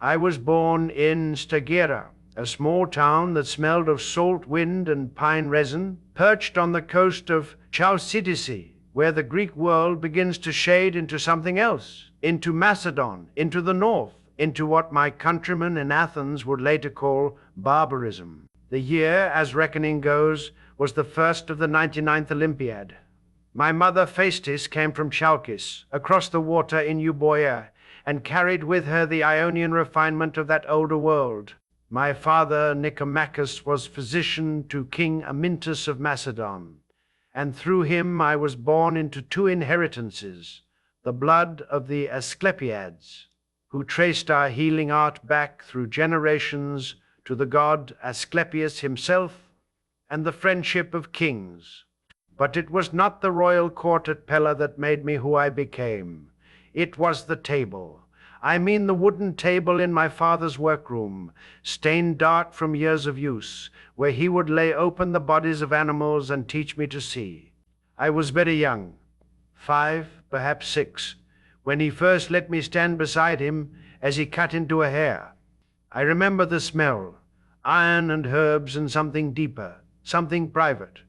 I was born in Stagira, a small town that smelled of salt wind and pine resin, perched on the coast of Chalcidice, where the Greek world begins to shade into something else, into Macedon, into the north, into what my countrymen in Athens would later call barbarism. The year, as reckoning goes, was the first of the 99th Olympiad. My mother Phaestis came from Chalcis, across the water in Euboea, and carried with her the Ionian refinement of that older world. My father Nicomachean was physician to King Amyntas of Macedon, and through him I was born into two inheritances, the blood of the Asclepiads, who traced our healing art back through generations to the god Asclepius himself, and the friendship of kings. But it was not the royal court at Pella that made me who I became. It was the table. I mean the wooden table in my father's workroom, stained dark from years of use, where he would lay open the bodies of animals and teach me to see. I was very young, 5, perhaps 6, when he first let me stand beside him as he cut into a hare. I remember the smell, iron and herbs and something deeper, something private,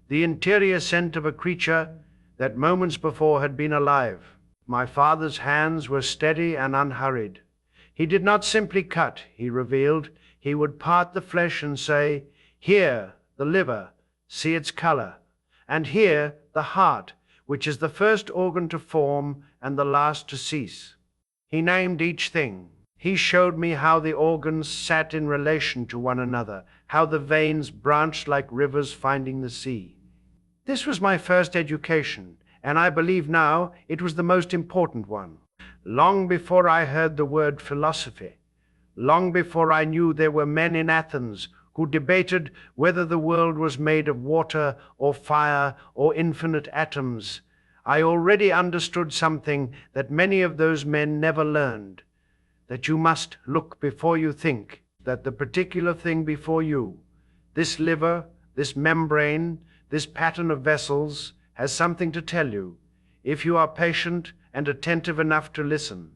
the interior scent of a creature that moments before had been alive. My father's hands were steady and unhurried. He did not simply cut, he revealed. He would part the flesh and say, "Here, the liver, see its color, and here, the heart, which is the first organ to form and the last to cease." He named each thing. He showed me how the organs sat in relation to one another, how the veins branched like rivers finding the sea. This was my first education, and I believe now it was the most important one. Long before I heard the word philosophy, long before I knew there were men in Athens who debated whether the world was made of water or fire or infinite atoms, I already understood something that many of those men never learned, that you must look before you think, that the particular thing before you, this liver, this membrane, this pattern of vessels, has something to tell you, if you are patient and attentive enough to listen.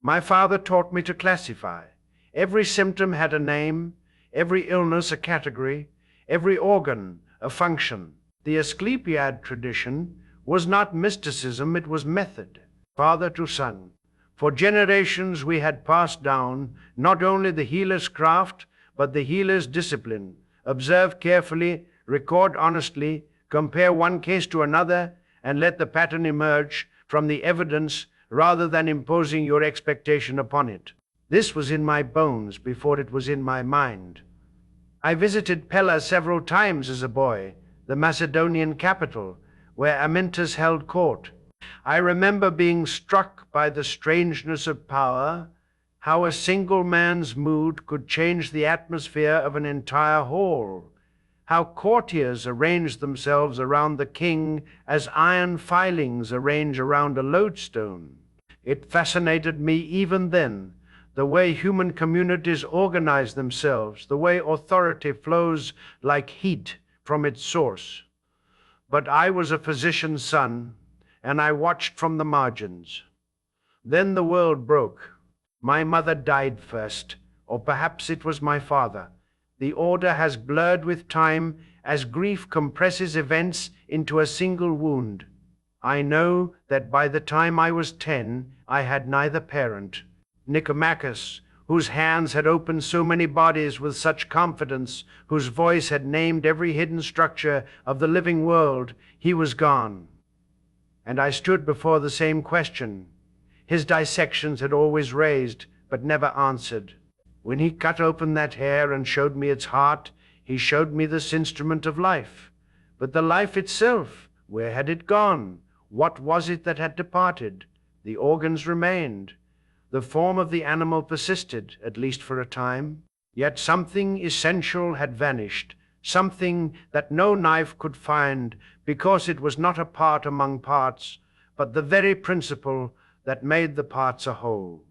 My father taught me to classify. Every symptom had a name, every illness a category, every organ a function. The Asclepiad tradition was not mysticism, it was method, father to son. For generations we had passed down not only the healer's craft, but the healer's discipline. Observe carefully, record honestly, compare one case to another, and let the pattern emerge from the evidence rather than imposing your expectation upon it. This was in my bones before it was in my mind. I visited Pella several times as a boy, the Macedonian capital, where Amyntas held court. I remember being struck by the strangeness of power, how a single man's mood could change the atmosphere of an entire hall, how courtiers arranged themselves around the king as iron filings arrange around a lodestone. It fascinated me even then, the way human communities organize themselves, the way authority flows like heat from its source. But I was a physician's son, and I watched from the margins. Then the world broke. My mother died first, or perhaps it was my father. The order has blurred with time as grief compresses events into a single wound. I know that by the time I was 10, I had neither parent. Nicomachean, whose hands had opened so many bodies with such confidence, whose voice had named every hidden structure of the living world, he was gone. And I stood before the same question. His dissections had always raised, but never answered. When he cut open that hair and showed me its heart, he showed me this instrument of life. But the life itself, where had it gone? What was it that had departed? The organs remained. The form of the animal persisted, at least for a time. Yet something essential had vanished, something that no knife could find, because it was not a part among parts, but the very principle that made the parts a whole.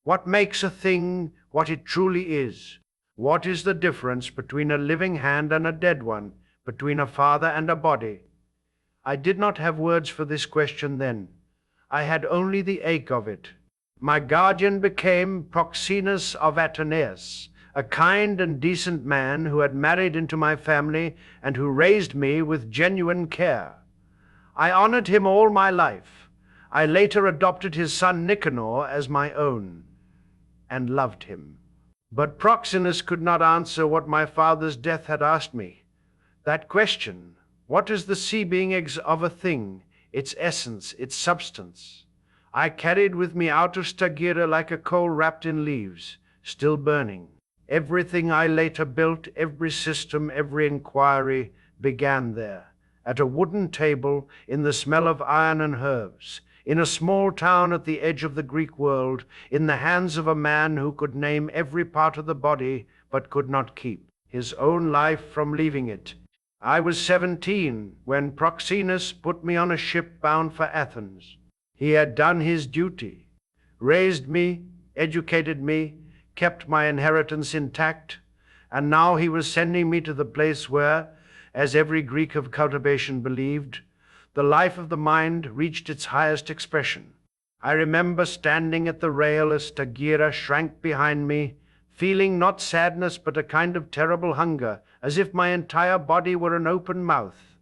What makes a thing what it truly is? What is the difference between a living hand and a dead one, between a father and a body? I did not have words for this question then. I had only the ache of it. My guardian became Proxenus of Ateneus, a kind and decent man who had married into my family and who raised me with genuine care. I honored him all my life. I later adopted his son Nicanor as my own, and loved him. But Proxenus could not answer what my father's death had asked me. That question, what is the sea-being of a thing, its essence, its substance, I carried with me out of Stagira like a coal wrapped in leaves, still burning. Everything I later built, every system, every inquiry, began there, at a wooden table, in the smell of iron and herbs, in a small town at the edge of the Greek world, in the hands of a man who could name every part of the body, but could not keep his own life from leaving it. I was 17 when Proxenus put me on a ship bound for Athens. He had done his duty, raised me, educated me, kept my inheritance intact, and now he was sending me to the place where, as every Greek of cultivation believed, the life of the mind reached its highest expression. I remember standing at the rail as Stagira shrank behind me, feeling not sadness but a kind of terrible hunger, as if my entire body were an open mouth.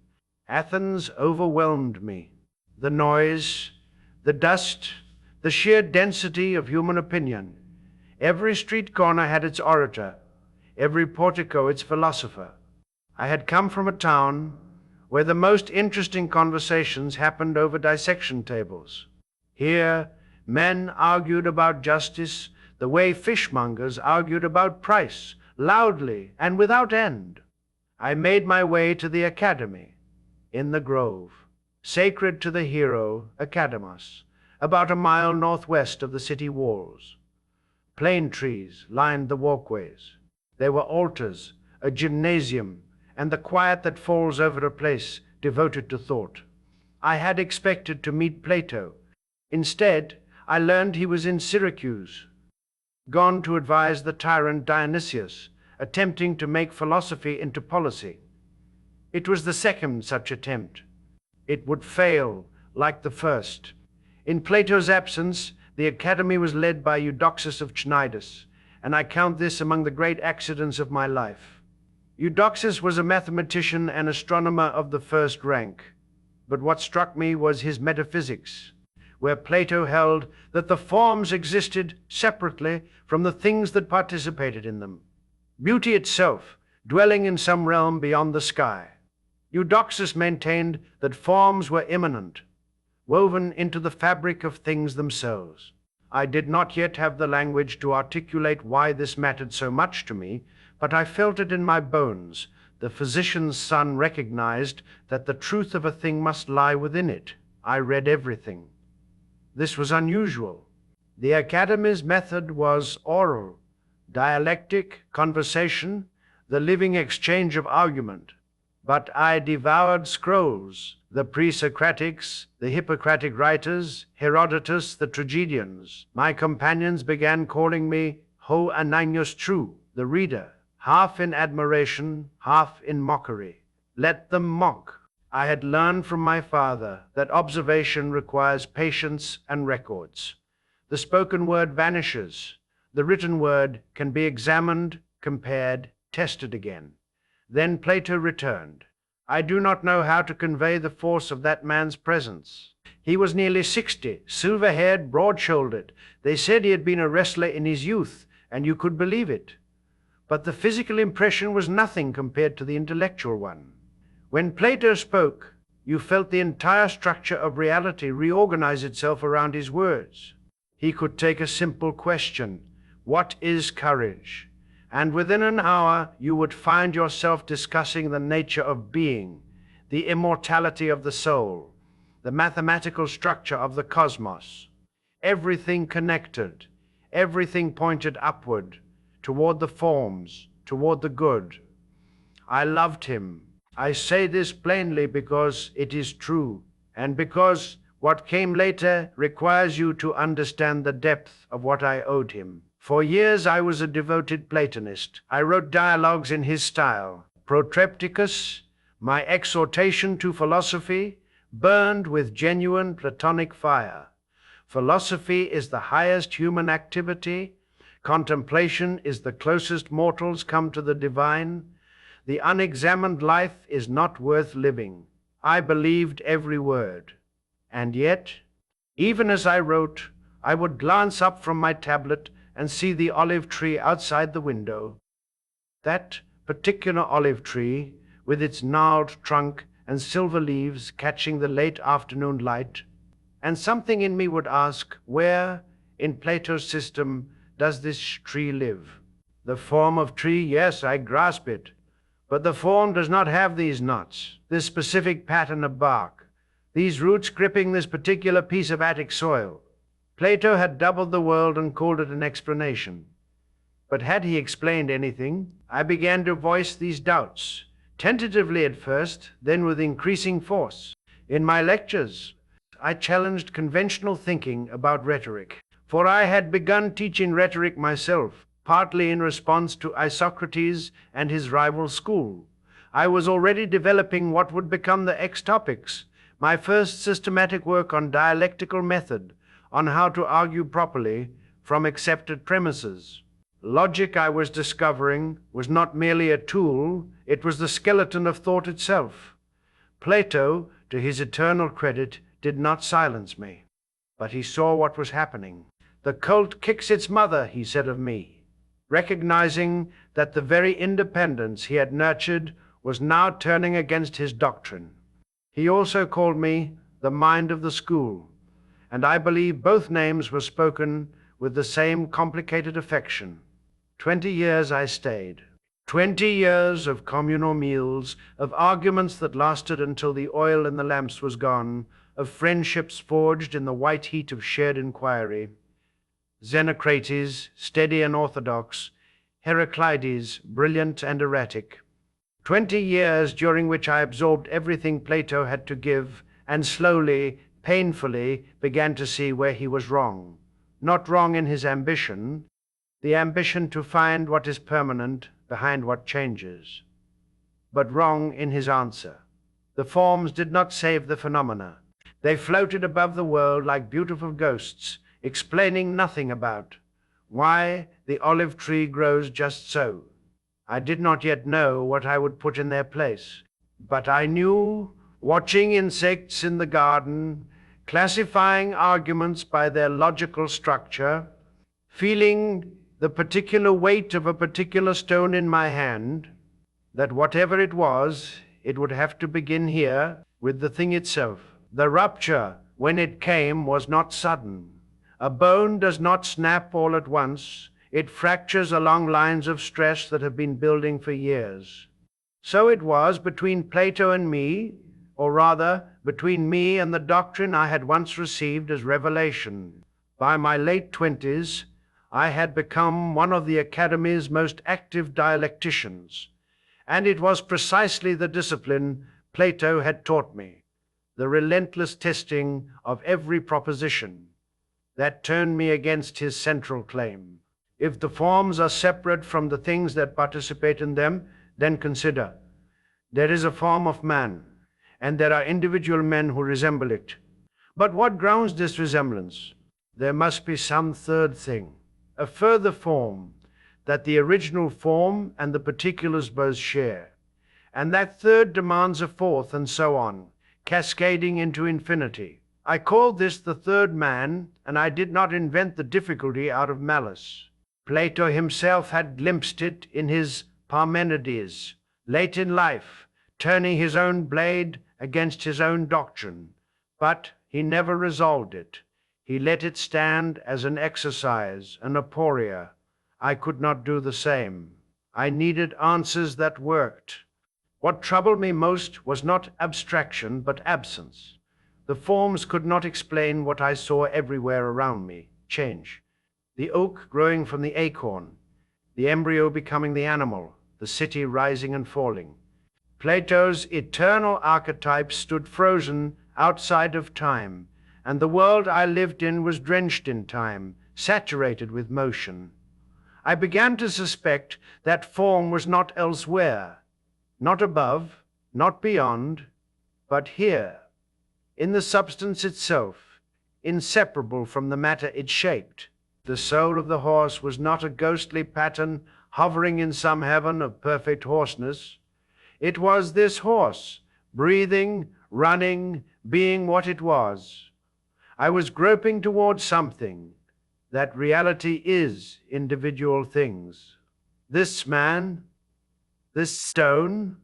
Athens overwhelmed me. The noise, the dust, the sheer density of human opinion. Every street corner had its orator, every portico its philosopher. I had come from a town where the most interesting conversations happened over dissection tables. Here, men argued about justice the way fishmongers argued about price, loudly and without end. I made my way to the academy, in the grove, sacred to the hero Academos, about a mile northwest of the city walls. Plane trees lined the walkways. There were altars, a gymnasium, and the quiet that falls over a place devoted to thought. I had expected to meet Plato. Instead, I learned he was in Syracuse, gone to advise the tyrant Dionysius, attempting to make philosophy into policy. It was the second such attempt. It would fail like the first. In Plato's absence, the academy was led by Eudoxus of Cnidus, and I count this among the great accidents of my life. Eudoxus was a mathematician and astronomer of the first rank, but what struck me was his metaphysics, where Plato held that the forms existed separately from the things that participated in them, beauty itself dwelling in some realm beyond the sky. Eudoxus maintained that forms were immanent, woven into the fabric of things themselves. I did not yet have the language to articulate why this mattered so much to me, but I felt it in my bones. The physician's son recognized that the truth of a thing must lie within it. I read everything. This was unusual. The Academy's method was oral, dialectic, conversation, the living exchange of argument. But I devoured scrolls, the pre-Socratics, the Hippocratic writers, Herodotus, the tragedians. My companions began calling me Ho Ananias True, the reader, half in admiration, half in mockery. Let them mock. I had learned from my father that observation requires patience and records. The spoken word vanishes. The written word can be examined, compared, tested again. Then Plato returned. I do not know how to convey the force of that man's presence. He was nearly 60, silver-haired, broad-shouldered. They said he had been a wrestler in his youth, and you could believe it. But the physical impression was nothing compared to the intellectual one. When Plato spoke, you felt the entire structure of reality reorganize itself around his words. He could take a simple question, what is courage? And within an hour you would find yourself discussing the nature of being, the immortality of the soul, the mathematical structure of the cosmos. Everything connected, everything pointed upward, toward the forms, toward the good. I loved him. I say this plainly because it is true, and because what came later requires you to understand the depth of what I owed him. For years I was a devoted Platonist. I wrote dialogues in his style. Protrepticus, my exhortation to philosophy, burned with genuine Platonic fire. Philosophy is the highest human activity. Contemplation is the closest mortals come to the divine. The unexamined life is not worth living. I believed every word. And yet, even as I wrote, I would glance up from my tablet and see the olive tree outside the window. That particular olive tree, with its gnarled trunk and silver leaves catching the late afternoon light, and something in me would ask, where, in Plato's system, does this tree live? The form of tree, yes, I grasp it, but the form does not have these knots, this specific pattern of bark, these roots gripping this particular piece of Attic soil. Plato had doubled the world and called it an explanation. But had he explained anything? I began to voice these doubts, tentatively at first, then with increasing force. In my lectures, I challenged conventional thinking about rhetoric, for I had begun teaching rhetoric myself, partly in response to Isocrates and his rival school. I was already developing what would become the X topics, my first systematic work on dialectical method, on how to argue properly from accepted premises. Logic, I was discovering, was not merely a tool, it was the skeleton of thought itself. Plato, to his eternal credit, did not silence me, but he saw what was happening. The colt kicks its mother, he said of me, recognizing that the very independence he had nurtured was now turning against his doctrine. He also called me the mind of the school, and I believe both names were spoken with the same complicated affection. 20 years I stayed. 20 years of communal meals, of arguments that lasted until the oil in the lamps was gone, of friendships forged in the white heat of shared inquiry. Xenocrates, steady and orthodox, Heraclides, brilliant and erratic. 20 years during which I absorbed everything Plato had to give, and slowly, painfully, began to see where he was wrong. Not wrong in his ambition, the ambition to find what is permanent behind what changes, but wrong in his answer. The forms did not save the phenomena. They floated above the world like beautiful ghosts, explaining nothing about why the olive tree grows just so. I did not yet know what I would put in their place, but I knew, watching insects in the garden, classifying arguments by their logical structure, feeling the particular weight of a particular stone in my hand, that whatever it was, it would have to begin here with the thing itself. The rupture, when it came, was not sudden. A bone does not snap all at once. It fractures along lines of stress that have been building for years. So it was between Plato and me, or rather, between me and the doctrine I had once received as revelation. By my late 20s, I had become one of the Academy's most active dialecticians, and it was precisely the discipline Plato had taught me, the relentless testing of every proposition, that turned me against his central claim. If the forms are separate from the things that participate in them, then consider, there is a form of man, and there are individual men who resemble it. But what grounds this resemblance? There must be some third thing, a further form, that the original form and the particulars both share. And that third demands a fourth, and so on, cascading into infinity. I called this the third man, and I did not invent the difficulty out of malice. Plato himself had glimpsed it in his Parmenides, late in life, turning his own blade against his own doctrine. But he never resolved it. He let it stand as an exercise, an aporia. I could not do the same. I needed answers that worked. What troubled me most was not abstraction, but absence. The forms could not explain what I saw everywhere around me, change. The oak growing from the acorn, the embryo becoming the animal, the city rising and falling. Plato's eternal archetype stood frozen outside of time, and the world I lived in was drenched in time, saturated with motion. I began to suspect that form was not elsewhere, not above, not beyond, but here, in the substance itself, inseparable from the matter it shaped. The soul of the horse was not a ghostly pattern hovering in some heaven of perfect hoarseness. It was this horse, breathing, running, being what it was. I was groping toward something. That reality is individual things. This man, this stone,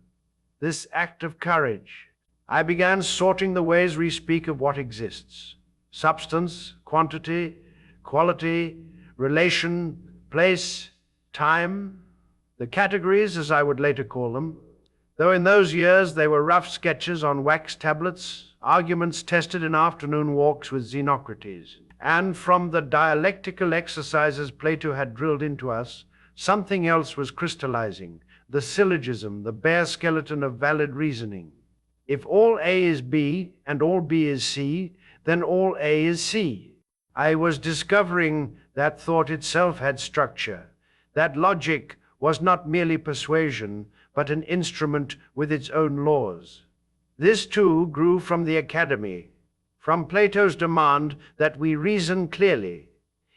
this act of courage. I began sorting the ways we speak of what exists. Substance, quantity, quality, relation, place, time, the categories, as I would later call them, though in those years they were rough sketches on wax tablets, arguments tested in afternoon walks with Xenocrates. And from the dialectical exercises Plato had drilled into us, something else was crystallizing, the syllogism, the bare skeleton of valid reasoning. If all A is B and all B is C, then all A is C. I was discovering that thought itself had structure, that logic was not merely persuasion, but an instrument with its own laws. This too grew from the academy, from Plato's demand that we reason clearly,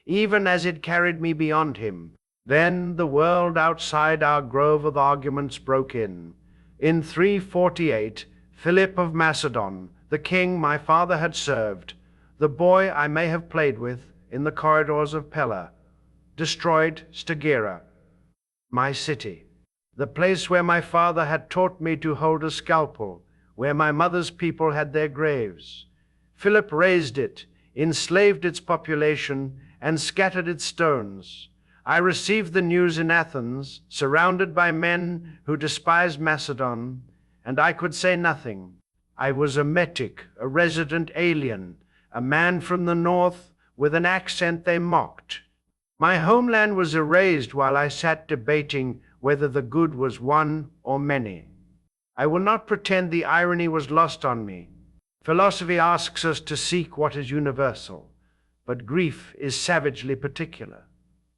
even as it carried me beyond him. Then the world outside our grove of arguments broke in. In 348, Philip of Macedon, the king my father had served, the boy I may have played with in the corridors of Pella, destroyed Stagira, my city, the place where my father had taught me to hold a scalpel, where my mother's people had their graves. Philip razed it, enslaved its population, and scattered its stones. I received the news in Athens, surrounded by men who despised Macedon, and I could say nothing. I was a metic, a resident alien, a man from the north with an accent they mocked. My homeland was erased while I sat debating whether the good was one or many. I will not pretend the irony was lost on me. Philosophy asks us to seek what is universal, but grief is savagely particular.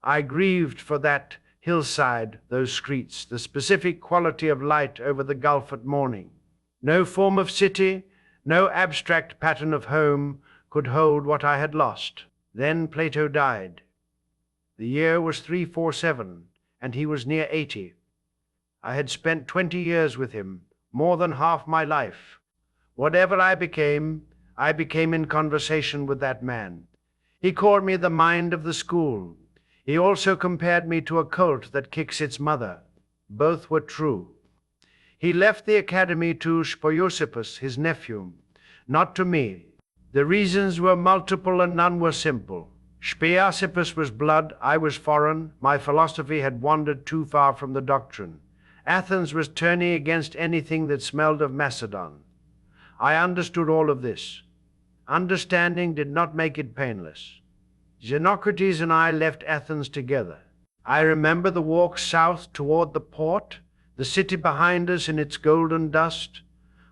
I grieved for that hillside, those streets, the specific quality of light over the gulf at morning. No form of city, no abstract pattern of home could hold what I had lost. Then Plato died. The year was 347, and he was near 80. I had spent 20 years with him, more than half my life. Whatever I became in conversation with that man. He called me the mind of the school. He also compared me to a colt that kicks its mother. Both were true. He left the academy to Speusippus, his nephew, not to me. The reasons were multiple and none were simple. Speusippus was blood, I was foreign, my philosophy had wandered too far from the doctrine. Athens was turning against anything that smelled of Macedon. I understood all of this. Understanding did not make it painless. Xenocrates and I left Athens together. I remember the walk south toward the port, the city behind us in its golden dust.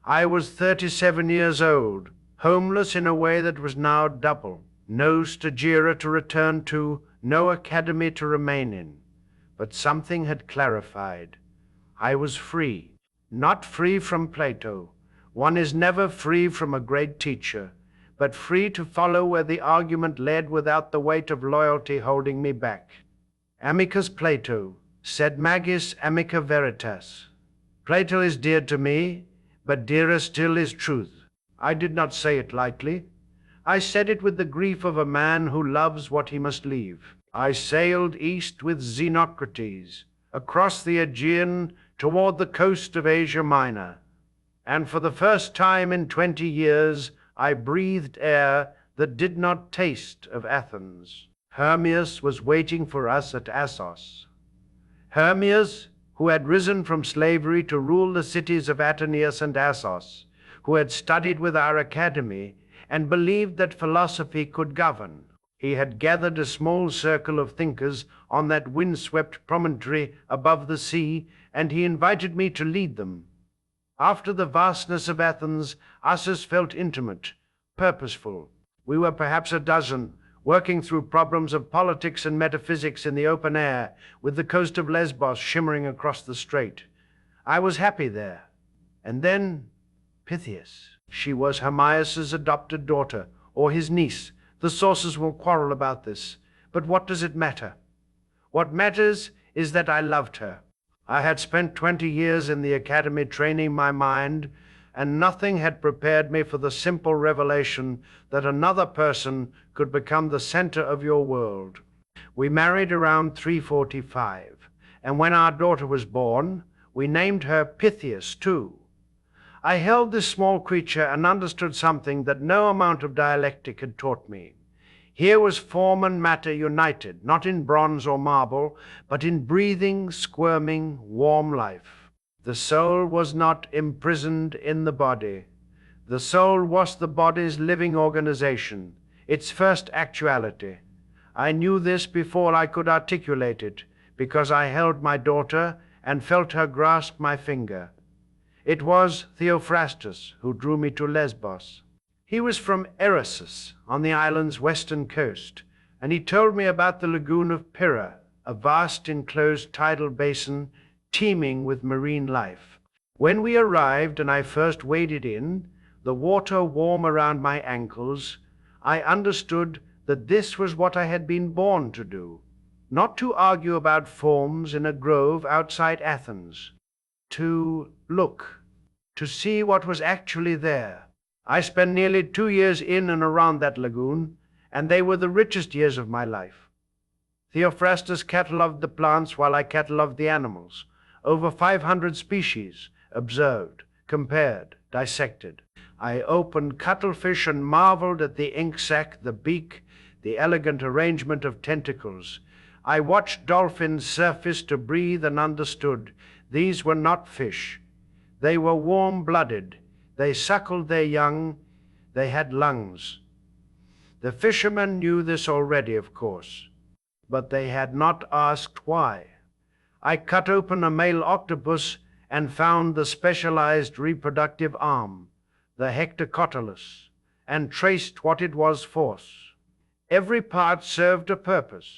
I was 37 years old, homeless in a way that was now double. No Stagira to return to, no academy to remain in. But something had clarified. I was free, not free from Plato. One is never free from a great teacher, but free to follow where the argument led without the weight of loyalty holding me back. Amicus Plato, sed magis amica veritas. Plato is dear to me, but dearer still is truth. I did not say it lightly. I said it with the grief of a man who loves what he must leave. I sailed east with Xenocrates, across the Aegean toward the coast of Asia Minor, and for the first time in 20 years I breathed air that did not taste of Athens. Hermias was waiting for us at Assos. Hermias, who had risen from slavery to rule the cities of Atenius and Assos, who had studied with our academy and believed that philosophy could govern. He had gathered a small circle of thinkers on that windswept promontory above the sea, and he invited me to lead them. After the vastness of Athens, Assos felt intimate, purposeful. We were perhaps a dozen, working through problems of politics and metaphysics in the open air, with the coast of Lesbos shimmering across the strait. I was happy there. And then Pythias. She was Hermias's adopted daughter, or his niece, The sources will quarrel about this, but what does it matter? What matters is that I loved her. I had spent 20 years in the academy training my mind, and nothing had prepared me for the simple revelation that another person could become the center of your world. We married around 345, and when our daughter was born, we named her Pythias too. I held this small creature and understood something that no amount of dialectic had taught me. Here was form and matter united, not in bronze or marble, but in breathing, squirming, warm life. The soul was not imprisoned in the body. The soul was the body's living organization, its first actuality. I knew this before I could articulate it, because I held my daughter and felt her grasp my finger. It was Theophrastus who drew me to Lesbos. He was from Eresus, on the island's western coast, and he told me about the lagoon of Pyrrha, a vast enclosed tidal basin teeming with marine life. When we arrived and I first waded in, the water warm around my ankles, I understood that this was what I had been born to do, not to argue about forms in a grove outside Athens, to look, to see what was actually there. I spent nearly 2 years in and around that lagoon, and they were the richest years of my life. Theophrastus catalogued the plants while I catalogued the animals. Over 500 species observed, compared, dissected. I opened cuttlefish and marveled at the ink sac, the beak, the elegant arrangement of tentacles. I watched dolphins surface to breathe and understood these were not fish. They were warm-blooded. They suckled their young. They had lungs. The fishermen knew this already, of course, but they had not asked why. I cut open a male octopus and found the specialized reproductive arm, the hectocotylus, and traced what it was force. Every part served a purpose.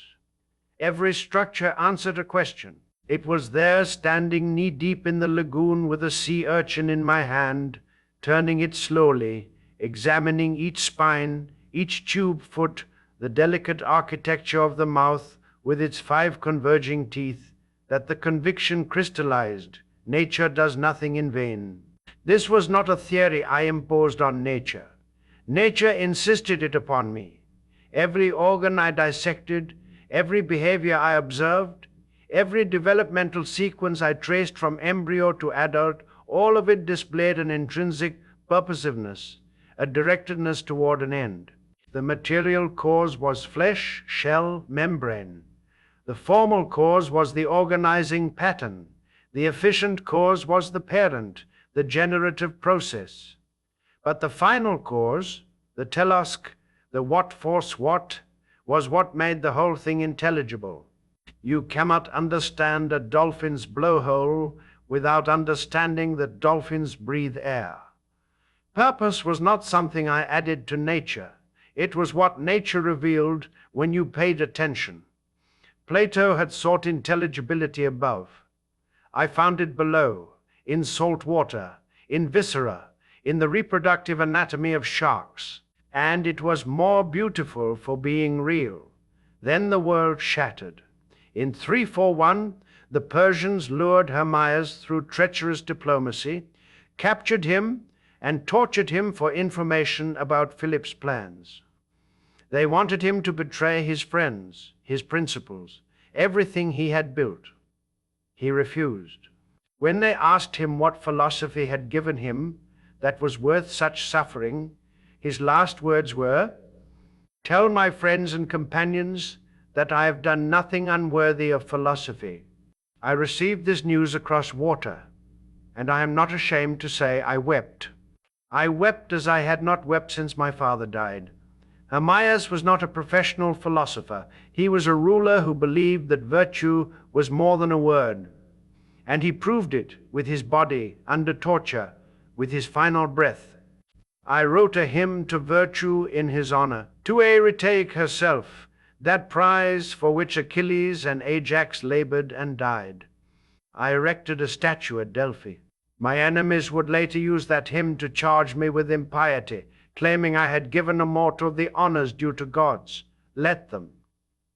Every structure answered a question. It was there, standing knee-deep in the lagoon with a sea urchin in my hand, turning it slowly, examining each spine, each tube foot, the delicate architecture of the mouth with its 5 converging teeth, that the conviction crystallized: nature does nothing in vain. This was not a theory I imposed on nature. Nature insisted it upon me. Every organ I dissected, every behavior I observed, every developmental sequence I traced from embryo to adult, all of it displayed an intrinsic purposiveness, a directedness toward an end. The material cause was flesh, shell, membrane. The formal cause was the organizing pattern. The efficient cause was the parent, the generative process. But the final cause, the telos, the what force what, was what made the whole thing intelligible. You cannot understand a dolphin's blowhole without understanding that dolphins breathe air. Purpose was not something I added to nature. It was what nature revealed when you paid attention. Plato had sought intelligibility above. I found it below, in salt water, in viscera, in the reproductive anatomy of sharks, and it was more beautiful for being real. Then the world shattered. In 341, the Persians lured Hermias through treacherous diplomacy, captured him, and tortured him for information about Philip's plans. They wanted him to betray his friends, his principles, everything he had built. He refused. When they asked him what philosophy had given him that was worth such suffering, his last words were, "Tell my friends and companions that I have done nothing unworthy of philosophy." I received this news across water, and I am not ashamed to say I wept. I wept as I had not wept since my father died. Hermias was not a professional philosopher. He was a ruler who believed that virtue was more than a word, and he proved it with his body, under torture, with his final breath. I wrote a hymn to virtue in his honor, to Eurytake herself, that prize for which Achilles and Ajax labored and died. I erected a statue at Delphi. My enemies would later use that hymn to charge me with impiety, claiming I had given a mortal the honors due to gods. Let them.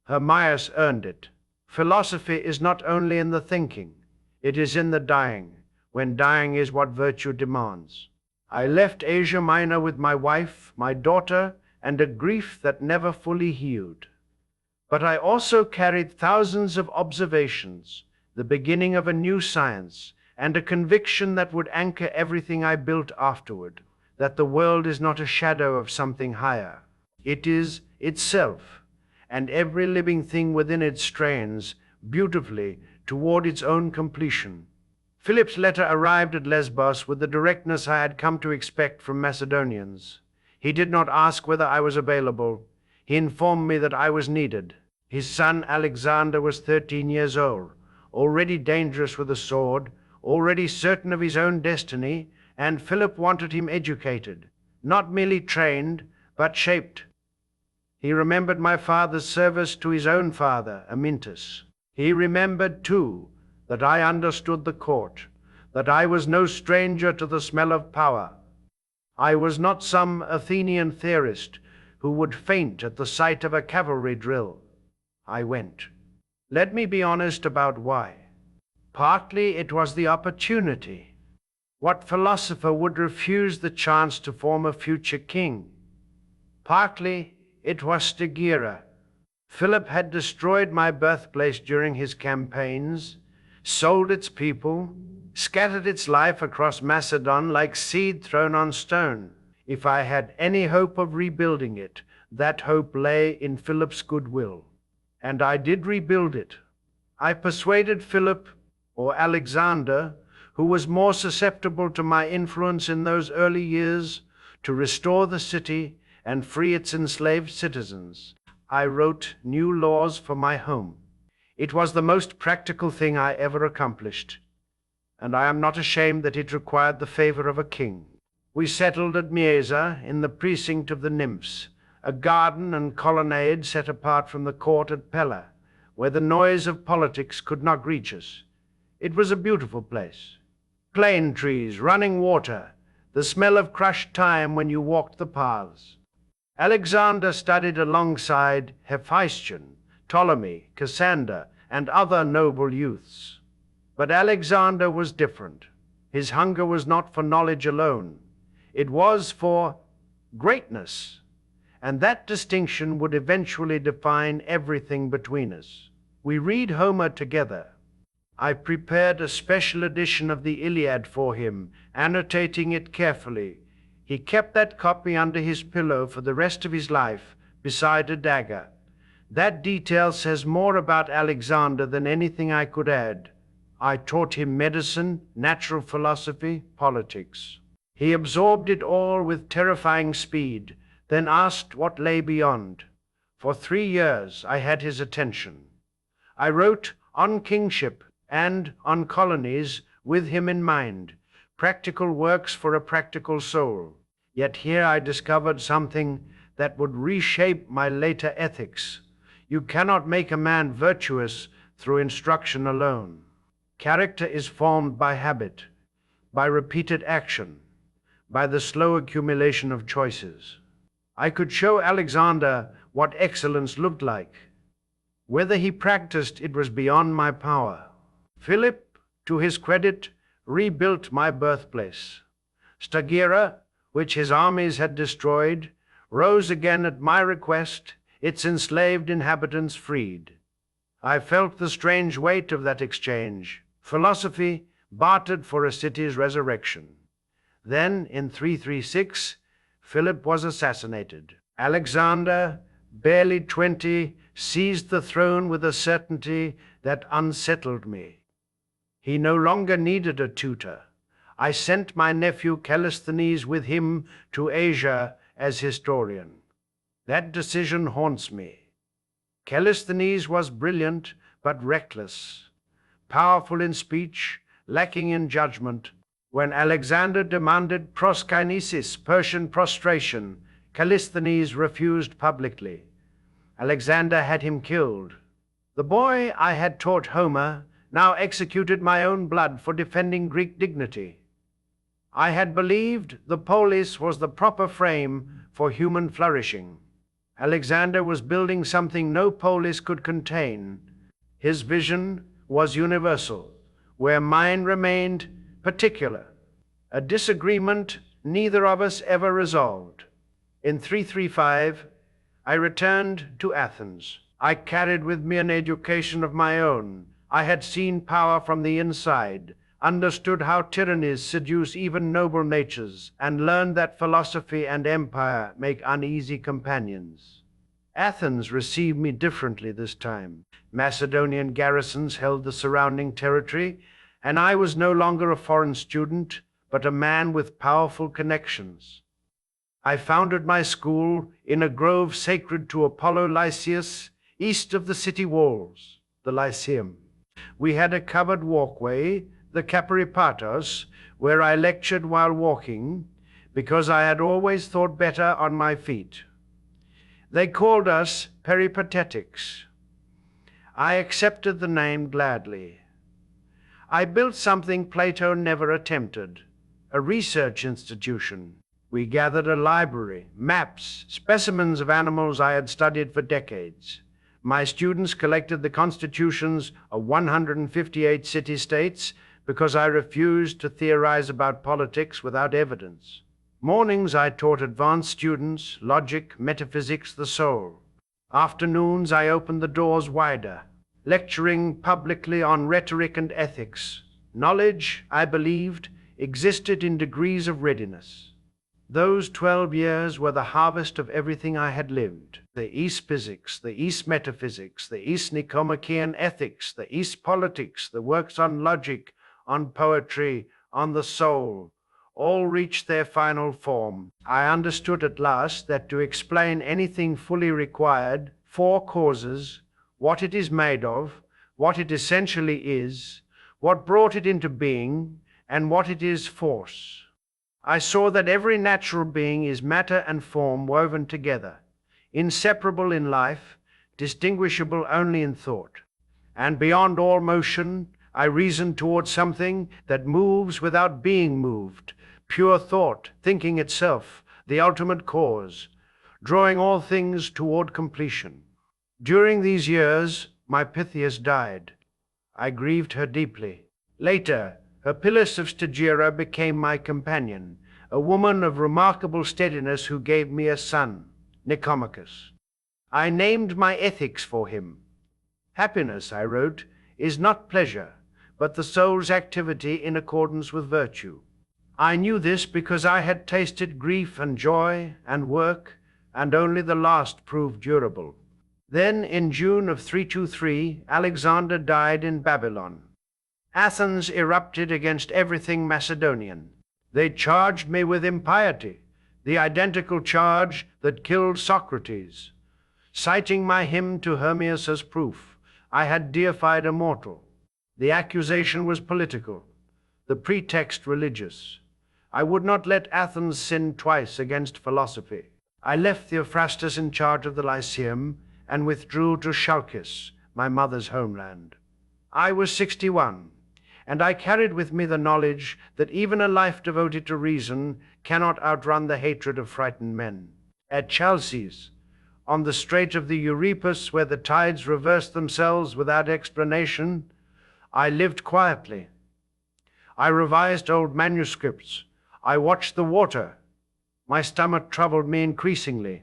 Hermias earned it. Philosophy is not only in the thinking, it is in the dying, when dying is what virtue demands. I left Asia Minor with my wife, my daughter, and a grief that never fully healed. But I also carried thousands of observations, the beginning of a new science, and a conviction that would anchor everything I built afterward, that the world is not a shadow of something higher. It is itself, and every living thing within it strains beautifully toward its own completion. Philip's letter arrived at Lesbos with the directness I had come to expect from Macedonians. He did not ask whether I was available. He informed me that I was needed. His son Alexander was 13 years old, already dangerous with a sword, already certain of his own destiny, and Philip wanted him educated, not merely trained, but shaped. He remembered my father's service to his own father, Amyntas. He remembered, too, that I understood the court, that I was no stranger to the smell of power. I was not some Athenian theorist who would faint at the sight of a cavalry drill. I went. Let me be honest about why. Partly it was the opportunity. What philosopher would refuse the chance to form a future king? Partly it was Stagira. Philip had destroyed my birthplace during his campaigns, sold its people, scattered its life across Macedon like seed thrown on stone. If I had any hope of rebuilding it, that hope lay in Philip's goodwill. And I did rebuild it. I persuaded Philip, or Alexander, who was more susceptible to my influence in those early years, to restore the city and free its enslaved citizens. I wrote new laws for my home. It was the most practical thing I ever accomplished, and I am not ashamed that it required the favor of a king. We settled at Mieza in the precinct of the nymphs, a garden and colonnade set apart from the court at Pella, where the noise of politics could not reach us. It was a beautiful place. Plane trees, running water, the smell of crushed thyme when you walked the paths. Alexander studied alongside Hephaestion, Ptolemy, Cassander, and other noble youths. But Alexander was different. His hunger was not for knowledge alone. It was for greatness, and that distinction would eventually define everything between us. We read Homer together. I prepared a special edition of the Iliad for him, annotating it carefully. He kept that copy under his pillow for the rest of his life, beside a dagger. That detail says more about Alexander than anything I could add. I taught him medicine, natural philosophy, politics. He absorbed it all with terrifying speed, then asked what lay beyond. For 3 years I had his attention. I wrote on kingship and on colonies with him in mind, practical works for a practical soul. Yet here I discovered something that would reshape my later ethics. You cannot make a man virtuous through instruction alone. Character is formed by habit, by repeated action, by the slow accumulation of choices. I could show Alexander what excellence looked like. Whether he practiced it was beyond my power. Philip, to his credit, rebuilt my birthplace. Stagira, which his armies had destroyed, rose again at my request, its enslaved inhabitants freed. I felt the strange weight of that exchange, philosophy bartered for a city's resurrection. Then, in 336, Philip was assassinated. Alexander, barely 20, seized the throne with a certainty that unsettled me. He no longer needed a tutor. I sent my nephew Callisthenes with him to Asia as historian. That decision haunts me. Callisthenes was brilliant but reckless, powerful in speech, lacking in judgment. When Alexander demanded proskinesis, Persian prostration, Callisthenes refused publicly. Alexander had him killed. The boy I had taught Homer now executed my own blood for defending Greek dignity. I had believed the polis was the proper frame for human flourishing. Alexander was building something no polis could contain. His vision was universal, where mine remained particular, a disagreement neither of us ever resolved. In 335, I returned to Athens. I carried with me an education of my own. I had seen power from the inside, understood how tyrannies seduce even noble natures, and learned that philosophy and empire make uneasy companions. Athens received me differently this time. Macedonian garrisons held the surrounding territory, and I was no longer a foreign student, but a man with powerful connections. I founded my school in a grove sacred to Apollo Lyceus, east of the city walls, the Lyceum. We had a covered walkway, the Kaparipatos, where I lectured while walking, because I had always thought better on my feet. They called us peripatetics. I accepted the name gladly. I built something Plato never attempted, a research institution. We gathered a library, maps, specimens of animals I had studied for decades. My students collected the constitutions of 158 city-states because I refused to theorize about politics without evidence. Mornings I taught advanced students logic, metaphysics, the soul. Afternoons I opened the doors wider, lecturing publicly on rhetoric and ethics. Knowledge, I believed, existed in degrees of readiness. Those 12 years were the harvest of everything I had lived. The East physics, the East metaphysics, the East Nicomachean ethics, the East politics, the works on logic, on poetry, on the soul, all reached their final form. I understood at last that to explain anything fully required 4 causes: what it is made of, what it essentially is, what brought it into being, and what it is force. I saw that every natural being is matter and form woven together, inseparable in life, distinguishable only in thought. And beyond all motion, I reasoned toward something that moves without being moved, pure thought, thinking itself, the ultimate cause, drawing all things toward completion. During these years, my Pythias died. I grieved her deeply. Later, Hyppilis of Stagira became my companion, a woman of remarkable steadiness who gave me a son, Nicomachus. I named my ethics for him. Happiness, I wrote, is not pleasure, but the soul's activity in accordance with virtue. I knew this because I had tasted grief and joy and work, and only the last proved durable. Then, in June of 323, Alexander died in Babylon. Athens erupted against everything Macedonian. They charged me with impiety, the identical charge that killed Socrates. Citing my hymn to Hermias as proof, I had deified a mortal. The accusation was political, the pretext religious. I would not let Athens sin twice against philosophy. I left Theophrastus in charge of the Lyceum and withdrew to Chalcis, my mother's homeland. I was 61. And I carried with me the knowledge that even a life devoted to reason cannot outrun the hatred of frightened men. At Chalcis, on the strait of the Euripus, where the tides reversed themselves without explanation, I lived quietly. I revised old manuscripts. I watched the water. My stomach troubled me increasingly,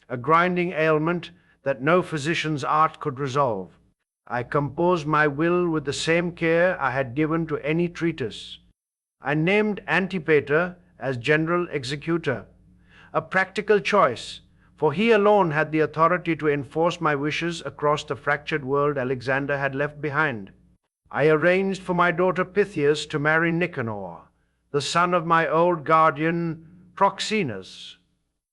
a grinding ailment that no physician's art could resolve. I composed my will with the same care I had given to any treatise. I named Antipater as general executor, a practical choice, for he alone had the authority to enforce my wishes across the fractured world Alexander had left behind. I arranged for my daughter Pythias to marry Nicanor, the son of my old guardian Proxenus,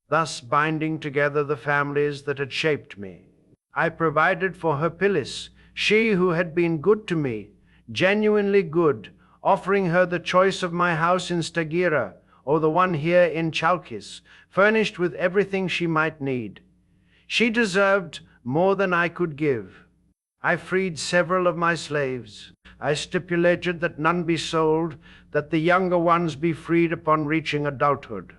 thus binding together the families that had shaped me. I provided for Hyppilis, she who had been good to me, genuinely good, offering her the choice of my house in Stagira or the one here in Chalcis, furnished with everything she might need. She deserved more than I could give. I freed several of my slaves. I stipulated that none be sold, that the younger ones be freed upon reaching adulthood.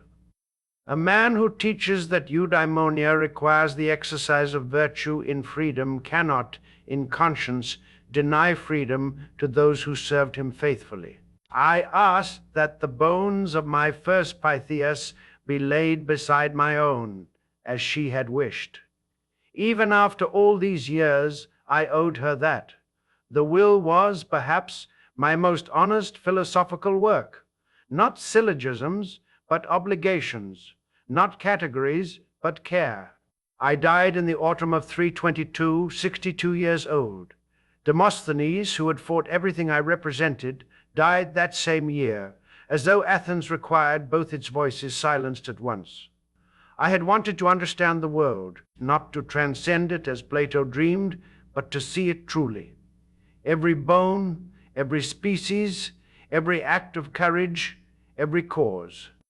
A man who teaches that eudaimonia requires the exercise of virtue in freedom cannot, in conscience, deny freedom to those who served him faithfully. I asked that the bones of my first Pythias be laid beside my own, as she had wished. Even after all these years, I owed her that. The will was, perhaps, my most honest philosophical work. Not syllogisms, but obligations. Not categories, but care. I died in the autumn of 322, 62 years old. Demosthenes, who had fought everything I represented, died that same year, as though Athens required both its voices silenced at once. I had wanted to understand the world, not to transcend it as Plato dreamed, but to see it truly. Every bone, every species, every act of courage, every cause.